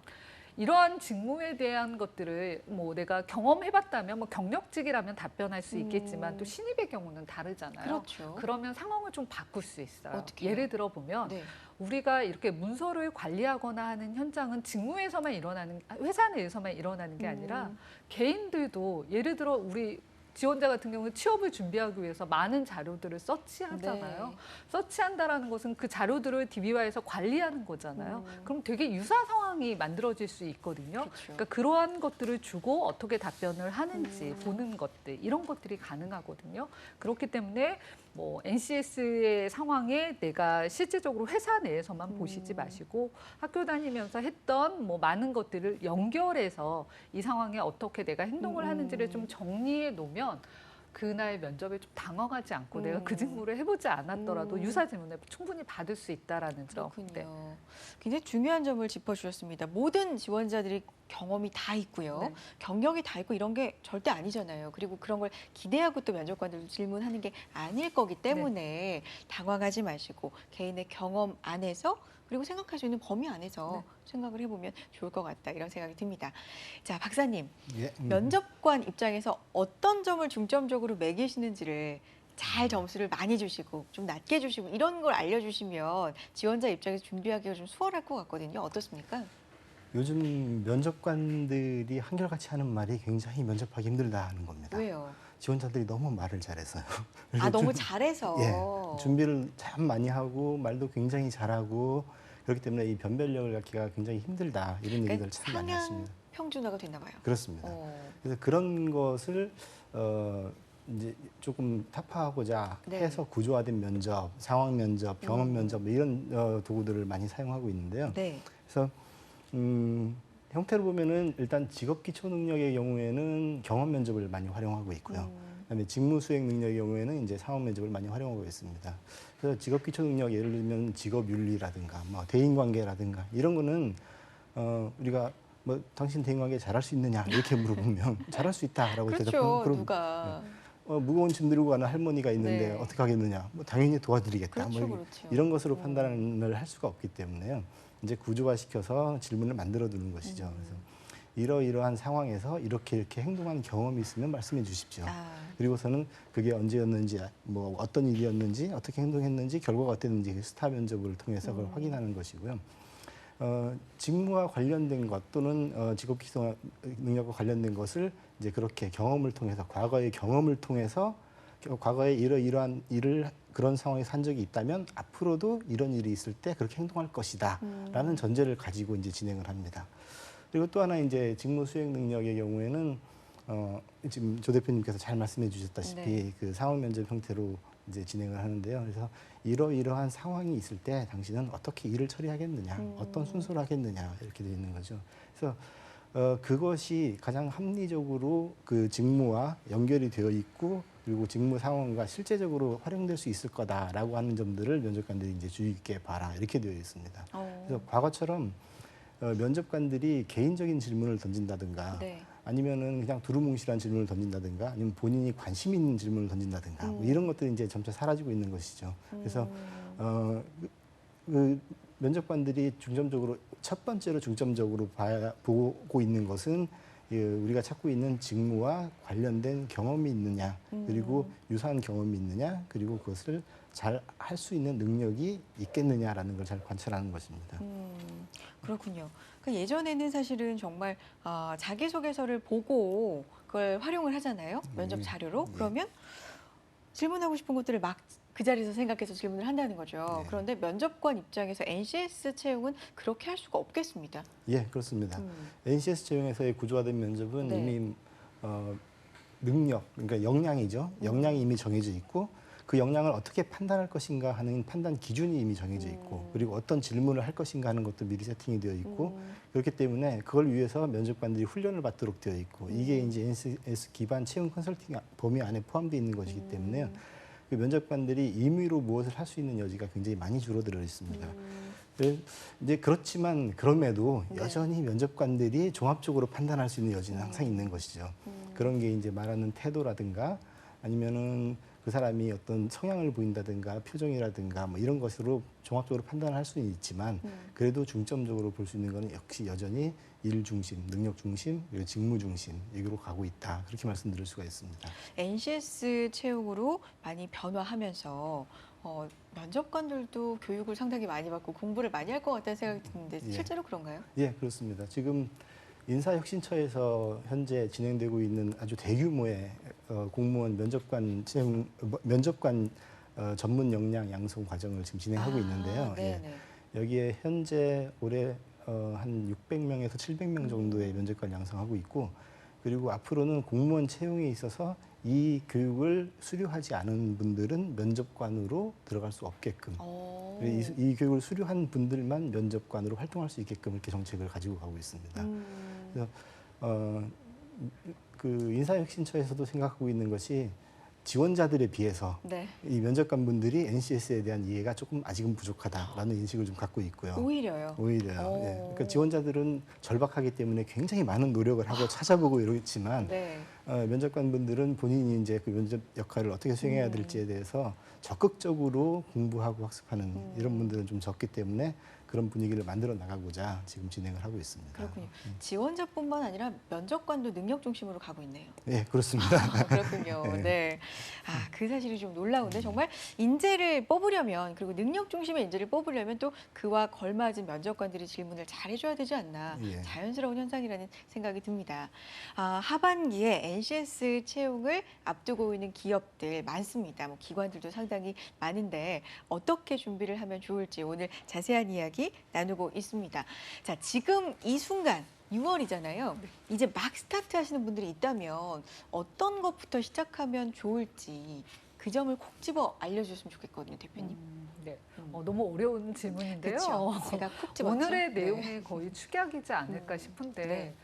이러한 직무에 대한 것들을 뭐 내가 경험해봤다면 뭐 경력직이라면 답변할 수 있겠지만 또 신입의 경우는 다르잖아요. 그렇죠. 그러면 상황을 좀 바꿀 수 있어요. 어떻게요? 예를 들어 보면 네. 우리가 이렇게 문서를 관리하거나 하는 현장은 직무에서만 일어나는 회사 내에서만 일어나는 게 아니라 개인들도 예를 들어 우리 지원자 같은 경우는 취업을 준비하기 위해서 많은 자료들을 서치하잖아요. 네. 서치한다라는 것은 그 자료들을 DB화해서 관리하는 거잖아요. 그럼 되게 유사 상황이 만들어질 수 있거든요. 그렇죠. 그러니까 그러한 것들을 주고 어떻게 답변을 하는지 보는 것들, 이런 것들이 가능하거든요. 그렇기 때문에 뭐 NCS의 상황에 내가 실제적으로 회사 내에서만 보시지 마시고 학교 다니면서 했던 뭐 많은 것들을 연결해서 이 상황에 어떻게 내가 행동을 하는지를 좀 정리해 놓으면 그날 면접에 좀 당황하지 않고 내가 그 직무를 해보지 않았더라도 유사 질문을 충분히 받을 수 있다라는 점. 그렇군요. 네. 굉장히 중요한 점을 짚어주셨습니다. 모든 지원자들이 경험이 다 있고요. 네. 경력이 다 있고 이런 게 절대 아니잖아요. 그리고 그런 걸 기대하고 또 면접관들도 질문하는 게 아닐 거기 때문에 당황하지 마시고 개인의 경험 안에서 그리고 생각할 수 있는 범위 안에서 생각을 해보면 좋을 것 같다 이런 생각이 듭니다. 자, 박사님. 예, 면접관 입장에서 어떤 점을 중점적으로 매기시는지를 잘 점수를 많이 주시고 좀 낮게 주시고 이런 걸 알려주시면 지원자 입장에서 준비하기가 좀 수월할 것 같거든요. 어떻습니까? 요즘 면접관들이 한결같이 하는 말이 굉장히 면접하기 힘들다 하는 겁니다. 왜요? 지원자들이 너무 말을 잘해서요. 아, 너무 잘해서. 예, 준비를 참 많이 하고 말도 굉장히 잘하고 그렇기 때문에 이 변별력을 갖기가 굉장히 힘들다 이런 그러니까 얘기들 참 많이 상향 하십니다. 평준화가 됐나 봐요. 그렇습니다. 어. 그래서 그런 것을 이제 조금 타파하고자 네. 해서 구조화된 면접, 상황 면접, 경험 면접 뭐 이런 도구들을 많이 사용하고 있는데요. 네. 그래서 형태로 보면은 일단 직업 기초 능력의 경우에는 경험 면접을 많이 활용하고 있고요. 그다음에 직무 수행 능력의 경우에는 이제 상업 면접을 많이 활용하고 있습니다. 그래서 직업 기초 능력 예를 들면 직업 윤리라든가 뭐 대인 관계라든가 이런 거는 우리가 뭐 당신 대인 관계 잘할 수 있느냐 이렇게 물어보면 잘할 수 있다라고 그렇죠. 대답하면 그럼 누가. 무거운 짐 들고 가는 할머니가 있는데 네. 어떻게 하겠느냐? 뭐 당연히 도와드리겠다. 그렇죠, 뭐 그렇죠. 이런 것으로 판단을 할 수가 없기 때문에요. 이제 구조화시켜서 질문을 만들어 두는 것이죠. 그래서 이러이러한 상황에서 이렇게 행동한 경험이 있으면 말씀해 주십시오. 아. 그리고서는 그게 언제였는지, 뭐 어떤 일이었는지, 어떻게 행동했는지, 결과가 어땠는지 그 스타 면접을 통해서 그걸 확인하는 것이고요. 직무와 관련된 것 또는 직업 기소 능력과 관련된 것을 이제 그렇게 경험을 통해서 과거의 경험을 통해서 과거에 이러이러한 일을 그런 상황에서 한 적이 있다면 앞으로도 이런 일이 있을 때 그렇게 행동할 것이다라는 전제를 가지고 이제 진행을 합니다. 그리고 또 하나 이제 직무 수행 능력의 경우에는 지금 조 대표님께서 잘 말씀해 주셨다시피 네. 그 상황 면접 형태로 이제 진행을 하는데요. 그래서 이러이러한 상황이 있을 때 당신은 어떻게 일을 처리하겠느냐, 어떤 순서를 하겠느냐 이렇게 되어 있는 거죠. 그래서 그것이 가장 합리적으로 그 직무와 연결이 되어 있고 그리고 직무 상황과 실제적으로 활용될 수 있을 거다라고 하는 점들을 면접관들이 이제 주의 깊게 봐라 이렇게 되어 있습니다. 그래서 과거처럼 면접관들이 개인적인 질문을 던진다든가 네. 아니면은 그냥 두루뭉실한 질문을 던진다든가 아니면 본인이 관심 있는 질문을 던진다든가 뭐 이런 것들이 이제 점차 사라지고 있는 것이죠. 그래서 그 면접관들이 중점적으로 첫 번째로 중점적으로 보고 있는 것은 우리가 찾고 있는 직무와 관련된 경험이 있느냐 그리고 유사한 경험이 있느냐 그리고 그것을 잘 할 수 있는 능력이 있겠느냐라는 걸 잘 관찰하는 것입니다. 그렇군요. 그러니까 예전에는 사실은 정말 자기소개서를 보고 그걸 활용을 하잖아요. 면접 자료로. 예. 그러면 질문하고 싶은 것들을 막 그 자리에서 생각해서 질문을 한다는 거죠. 네. 그런데 면접관 입장에서 NCS 채용은 그렇게 할 수가 없겠습니다. 예, 그렇습니다. NCS 채용에서의 구조화된 면접은 네. 이미 능력, 그러니까 역량이죠. 역량이 이미 정해져 있고 그 역량을 어떻게 판단할 것인가 하는 판단 기준이 이미 정해져 있고 그리고 어떤 질문을 할 것인가 하는 것도 미리 세팅이 되어 있고 그렇기 때문에 그걸 위해서 면접관들이 훈련을 받도록 되어 있고 이게 이제 NCS 기반 채용 컨설팅 범위 안에 포함되어 있는 것이기 때문에요. 그 면접관들이 임의로 무엇을 할 수 있는 여지가 굉장히 많이 줄어들어 있습니다. 이제 그렇지만 그럼에도 네. 여전히 면접관들이 종합적으로 판단할 수 있는 여지는 항상 있는 것이죠. 그런 게 이제 말하는 태도라든가 아니면은 그 사람이 어떤 성향을 보인다든가 표정이라든가 뭐 이런 것으로 종합적으로 판단할 수는 있지만 그래도 중점적으로 볼 수 있는 것은 역시 여전히 일 중심, 능력 중심, 그리고 직무 중심 여기로 가고 있다. 그렇게 말씀드릴 수가 있습니다. NCS 채용으로 많이 변화하면서 면접관들도 교육을 상당히 많이 받고 공부를 많이 할 것 같다는 생각이 드는데 예. 실제로 그런가요? 예, 그렇습니다. 지금 인사혁신처에서 현재 진행되고 있는 아주 대규모의 공무원 면접관 전문 역량 양성 과정을 지금 진행하고 있는데요. 예. 네네. 여기에 현재 올해 한 600명에서 700명 정도의 면접관 양성하고 있고 그리고 앞으로는 공무원 채용에 있어서 이 교육을 수료하지 않은 분들은 면접관으로 들어갈 수 없게끔 이 교육을 수료한 분들만 면접관으로 활동할 수 있게끔 이렇게 정책을 가지고 가고 있습니다. 그래서 그 인사혁신처에서도 생각하고 있는 것이 지원자들에 비해서 네. 이 면접관분들이 NCS에 대한 이해가 조금 아직은 부족하다라는 인식을 좀 갖고 있고요. 오히려요. 오히려요. 예. 그러니까 지원자들은 절박하기 때문에 굉장히 많은 노력을 하고 찾아보고 이러겠지만 네. 면접관분들은 본인이 이제 그 면접 역할을 어떻게 수행해야 될지에 대해서 적극적으로 공부하고 학습하는 이런 분들은 좀 적기 때문에 그런 분위기를 만들어 나가고자 지금 진행을 하고 있습니다. 그렇군요. 지원자뿐만 아니라 면접관도 능력 중심으로 가고 있네요. 예, 그렇습니다. 그렇군요. 네. 네. 아, 그 사실이 좀 놀라운데 정말 인재를 뽑으려면 그리고 능력 중심의 인재를 뽑으려면 또 그와 걸맞은 면접관들이 질문을 잘 해줘야 되지 않나 예. 자연스러운 현상이라는 생각이 듭니다. 아, 하반기에 NCS 채용을 앞두고 있는 기업들 많습니다. 뭐 기관들도 상당히 많은데 어떻게 준비를 하면 좋을지 오늘 자세한 이야기 나누고 있습니다. 자, 지금 이 순간 6월이잖아요. 이제 막 스타트 하시는 분들이 있다면 어떤 것부터 시작하면 좋을지 그 점을 콕 집어 알려주셨으면 좋겠거든요, 대표님. 네. 너무 어려운 질문인데요. 그렇죠. 제가 콕 집었죠. 오늘의 네. 내용이 거의 축약이지 않을까 싶은데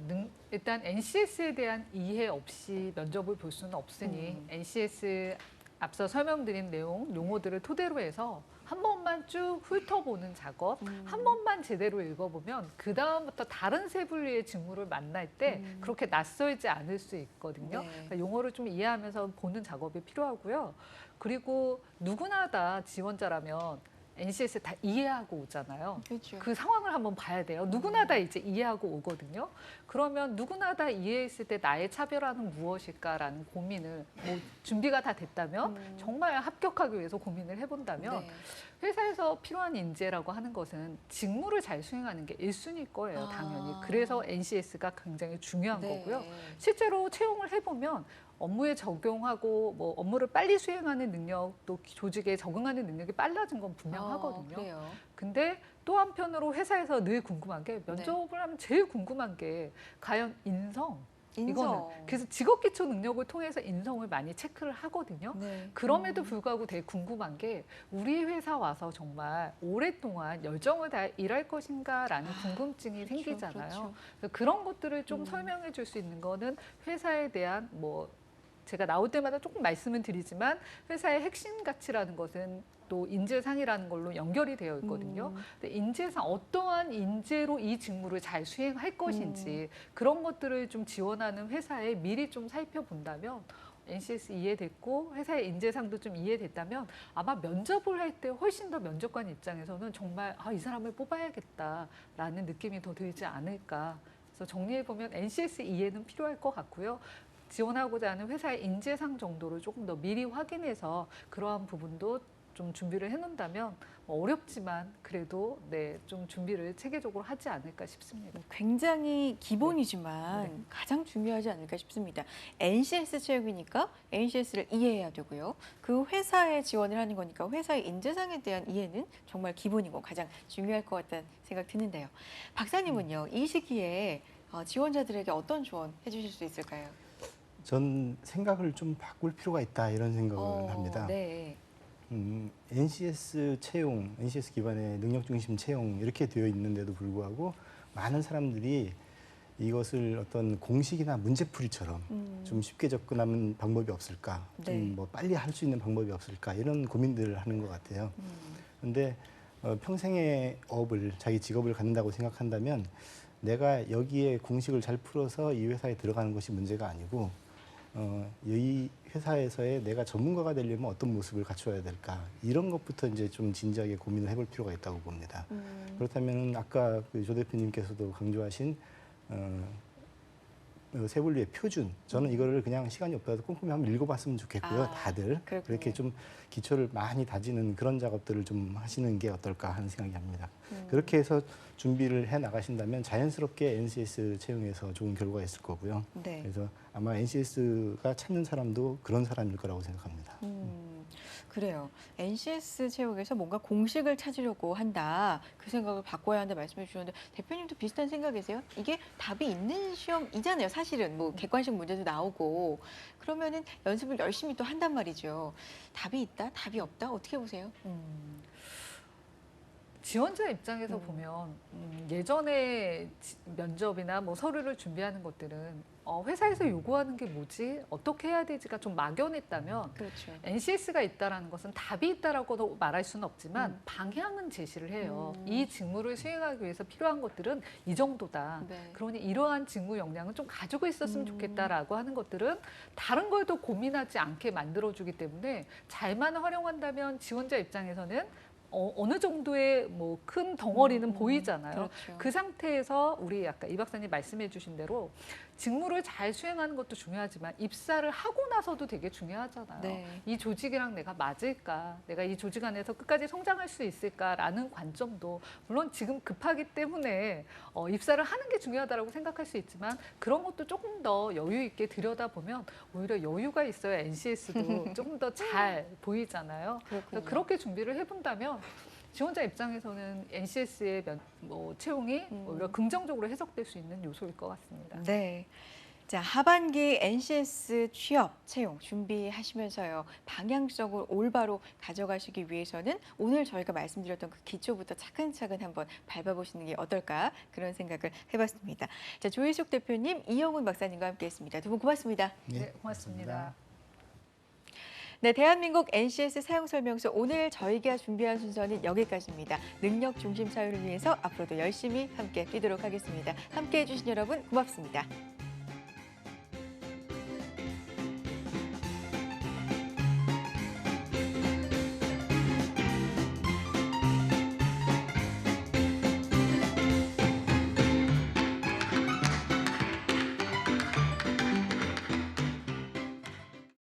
네. 일단 NCS에 대한 이해 없이 면접을 볼 수는 없으니 NCS 앞서 설명드린 내용, 용어들을 토대로 해서 한 번만 쭉 훑어보는 작업, 한 번만 제대로 읽어보면 그 다음부터 다른 세 분류의 직무를 만날 때 그렇게 낯설지 않을 수 있거든요. 네. 그러니까 용어를 좀 이해하면서 보는 작업이 필요하고요. 그리고 누구나 다 지원자라면 NCS 다 이해하고 오잖아요. 그렇죠. 그 상황을 한번 봐야 돼요. 누구나 다 이제 이해하고 오거든요. 그러면 누구나 다 이해했을 때 나의 차별화는 무엇일까라는 고민을 뭐 준비가 다 됐다면 정말 합격하기 위해서 고민을 해본다면 네. 회사에서 필요한 인재라고 하는 것은 직무를 잘 수행하는 게 1순위일 거예요, 아. 당연히. 그래서 NCS가 굉장히 중요한 네. 거고요. 실제로 채용을 해보면 업무에 적용하고 뭐 업무를 빨리 수행하는 능력, 또 조직에 적응하는 능력이 빨라진 건 분명하거든요. 그래요. 근데 또 한편으로 회사에서 늘 궁금한 게 면접을 하면 제일 궁금한 게 과연 인성. 이거는 그래서 직업 기초 능력을 통해서 인성을 많이 체크를 하거든요. 네. 그럼에도 불구하고 되게 궁금한 게 우리 회사 와서 정말 오랫동안 열정을 다 일할 것인가라는 궁금증이 그렇죠, 생기잖아요. 그렇죠. 그래서 그런 것들을 좀 설명해 줄 수 있는 거는 회사에 대한 뭐 제가 나올 때마다 조금 말씀을 드리지만 회사의 핵심 가치라는 것은 또 인재상이라는 걸로 연결이 되어 있거든요. 근데 인재상 어떠한 인재로 이 직무를 잘 수행할 것인지 그런 것들을 좀 지원하는 회사에 미리 좀 살펴본다면 NCS 이해됐고 회사의 인재상도 좀 이해됐다면 아마 면접을 할 때 훨씬 더 면접관 입장에서는 정말 이 사람을 뽑아야겠다라는 느낌이 더 들지 않을까. 그래서 정리해보면 NCS 이해는 필요할 것 같고요. 지원하고자 하는 회사의 인재상 정도를 조금 더 미리 확인해서 그러한 부분도 좀 준비를 해놓는다면 어렵지만 그래도 좀 준비를 체계적으로 하지 않을까 싶습니다. 굉장히 기본이지만 가장 중요하지 않을까 싶습니다. NCS 채용이니까 NCS를 이해해야 되고요. 그 회사에 지원을 하는 거니까 회사의 인재상에 대한 이해는 정말 기본이고 가장 중요할 것 같다는 생각 드는데요. 박사님은요, 이 시기에 지원자들에게 어떤 조언 해주실 수 있을까요? 전 생각을 좀 바꿀 필요가 있다 이런 생각을 합니다. 네. NCS 채용, NCS 기반의 능력 중심 채용 이렇게 되어 있는데도 불구하고 많은 사람들이 이것을 어떤 공식이나 문제풀이처럼 좀 쉽게 접근하는 방법이 없을까, 네. 좀 뭐 빨리 할 수 있는 방법이 없을까 이런 고민들을 하는 것 같아요. 그런데 평생의 업을 자기 직업을 갖는다고 생각한다면 내가 여기에 공식을 잘 풀어서 이 회사에 들어가는 것이 문제가 아니고 이 회사에서의 내가 전문가가 되려면 어떤 모습을 갖춰야 될까 이런 것부터 이제 좀 진지하게 고민을 해볼 필요가 있다고 봅니다. 그렇다면 아까 조 대표님께서도 강조하신 세 분류의 표준, 저는 이거를 그냥 시간이 없더라도 꼼꼼히 한번 읽어봤으면 좋겠고요. 다들 그렇군요. 그렇게 좀 기초를 많이 다지는 그런 작업들을 좀 하시는 게 어떨까 하는 생각이 듭니다. 그렇게 해서 준비를 해 나가신다면 자연스럽게 NCS 채용에서 좋은 결과가 있을 거고요. 네. 그래서 아마 NCS가 찾는 사람도 그런 사람일 거라고 생각합니다. 그래요. NCS 채용에서 뭔가 공식을 찾으려고 한다. 그 생각을 바꿔야 한다 말씀해 주셨는데 대표님도 비슷한 생각이세요? 이게 답이 있는 시험이잖아요. 사실은 뭐 객관식 문제도 나오고 그러면은 연습을 열심히 또 한단 말이죠. 답이 있다? 답이 없다? 어떻게 보세요? 지원자 입장에서 보면 예전에 면접이나 뭐 서류를 준비하는 것들은 회사에서 요구하는 게 뭐지? 어떻게 해야 되지가 좀 막연했다면 그렇죠. NCS가 있다라는 것은 답이 있다라고도 말할 수는 없지만 방향은 제시를 해요. 이 직무를 수행하기 위해서 필요한 것들은 이 정도다. 네. 그러니 이러한 직무 역량은 좀 가지고 있었으면 좋겠다라고 하는 것들은 다른 걸 더 고민하지 않게 만들어주기 때문에 잘만 활용한다면 지원자 입장에서는 어느 정도의 뭐 큰 덩어리는 보이잖아요. 그렇죠. 그 상태에서 우리 아까 이 박사님 말씀해 주신 대로 직무를 잘 수행하는 것도 중요하지만 입사를 하고 나서도 되게 중요하잖아요. 네. 이 조직이랑 내가 맞을까? 내가 이 조직 안에서 끝까지 성장할 수 있을까라는 관점도 물론 지금 급하기 때문에 입사를 하는 게 중요하다고 생각할 수 있지만 그런 것도 조금 더 여유 있게 들여다보면 오히려 여유가 있어야 NCS도 조금 더 잘 보이잖아요. 그래서 그렇게 준비를 해본다면 지원자 입장에서는 NCS의 채용이 오히려 긍정적으로 해석될 수 있는 요소일 것 같습니다. 네. 자, 하반기 NCS 취업 채용 준비하시면서요. 방향성을 올바로 가져가시기 위해서는 오늘 저희가 말씀드렸던 그 기초부터 차근차근 한번 밟아보시는 게 어떨까 그런 생각을 해봤습니다. 자, 조희숙 대표님, 이영훈 박사님과 함께했습니다. 두 분 고맙습니다. 네, 고맙습니다. 네, 대한민국 NCS 사용설명서 오늘 저희가 준비한 순서는 여기까지입니다. 능력 중심 사회를 위해서 앞으로도 열심히 함께 뛰도록 하겠습니다. 함께해 주신 여러분 고맙습니다.